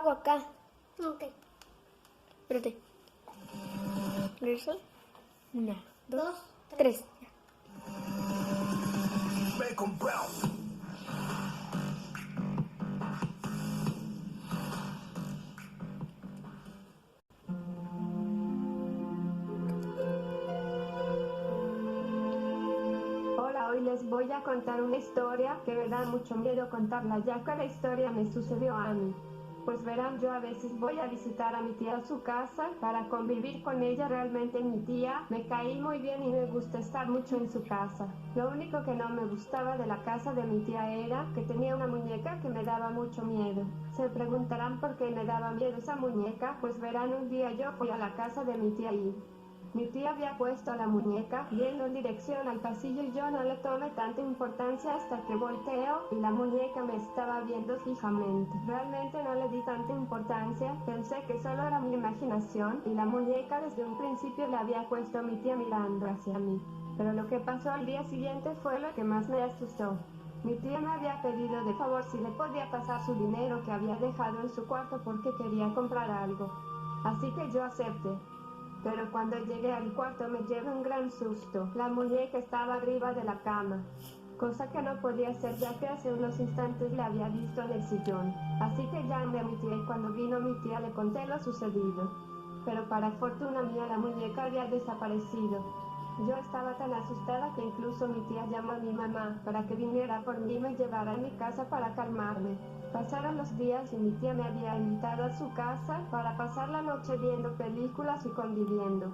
hago acá. Ok. Espérate. ¿Listo? 1, 2, Dos, 3. Bacon Brown. Hola, hoy les voy a contar una historia que me da mucho miedo contarla, ya que la historia me sucedió a mí. Pues verán, yo a veces voy a visitar a mi tía a su casa para convivir con ella. Realmente mi tía me caí muy bien y me gusta estar mucho en su casa. Lo único que no me gustaba de la casa de mi tía era que tenía una muñeca que me daba mucho miedo. Se preguntarán por qué me daba miedo esa muñeca. Pues verán, un día yo fui a la casa de mi tía y mi tía había puesto la muñeca yendo en dirección al pasillo y yo no le tomé tanta importancia hasta que volteo y la muñeca me estaba viendo fijamente. Realmente no le di tanta importancia, pensé que solo era mi imaginación y la muñeca desde un principio la había puesto mi tía mirando hacia mí. Pero lo que pasó al día siguiente fue lo que más me asustó. Mi tía me había pedido de favor si le podía pasar su dinero que había dejado en su cuarto porque quería comprar algo. Así que yo acepté. Pero cuando llegué al cuarto me llevé un gran susto. La muñeca estaba arriba de la cama, cosa que no podía hacer ya que hace unos instantes la había visto en el sillón. Así que llamé a mi tía y cuando vino mi tía le conté lo sucedido. Pero para fortuna mía la muñeca había desaparecido. Yo estaba tan asustada que incluso mi tía llamó a mi mamá para que viniera por mí y me llevara a mi casa para calmarme. Pasaron los días y mi tía me había invitado a su casa para pasar la noche viendo películas y conviviendo,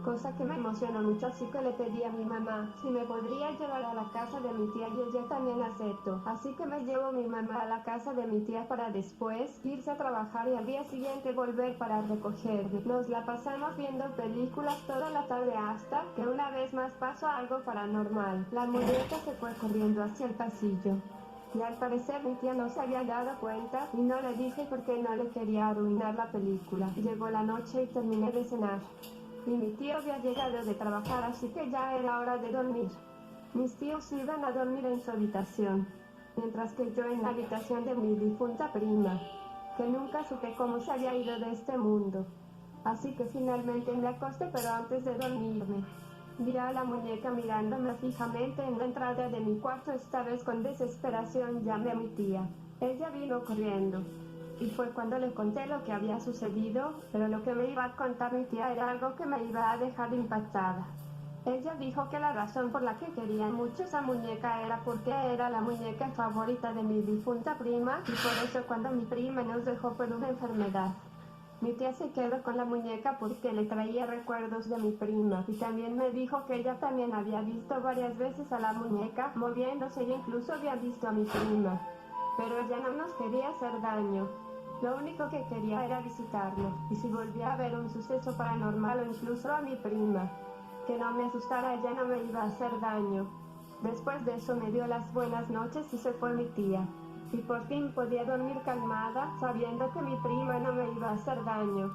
cosa que me emocionó mucho, así que le pedí a mi mamá si me podría llevar a la casa de mi tía y ella también aceptó. Así que me llevó mi mamá a la casa de mi tía para después irse a trabajar y al día siguiente volver para recogerme. Nos la pasamos viendo películas toda la tarde hasta que una vez más pasó algo paranormal. La muñeca se fue corriendo hacia el pasillo. Y al parecer mi tía no se había dado cuenta y no le dije porque no le quería arruinar la película. Llegó la noche y terminé de cenar. Y mi tío había llegado de trabajar, así que ya era hora de dormir. Mis tíos iban a dormir en su habitación, mientras que yo en la habitación de mi difunta prima, que nunca supe cómo se había ido de este mundo. Así que finalmente me acosté, pero antes de dormirme, vi a la muñeca mirándome fijamente en la entrada de mi cuarto. Esta vez con desesperación llamé a mi tía. Ella vino corriendo. Y fue cuando le conté lo que había sucedido, pero lo que me iba a contar mi tía era algo que me iba a dejar impactada. Ella dijo que la razón por la que quería mucho esa muñeca era porque era la muñeca favorita de mi difunta prima y por eso cuando mi prima nos dejó por una enfermedad, mi tía se quedó con la muñeca porque le traía recuerdos de mi prima y también me dijo que ella también había visto varias veces a la muñeca moviéndose y incluso había visto a mi prima. Pero ella no nos quería hacer daño. Lo único que quería era visitarnos y si volvía a ver un suceso paranormal o incluso a mi prima, que no me asustara, ella no me iba a hacer daño. Después de eso me dio las buenas noches y se fue mi tía. Y por fin podía dormir calmada, sabiendo que mi prima no me iba a hacer daño.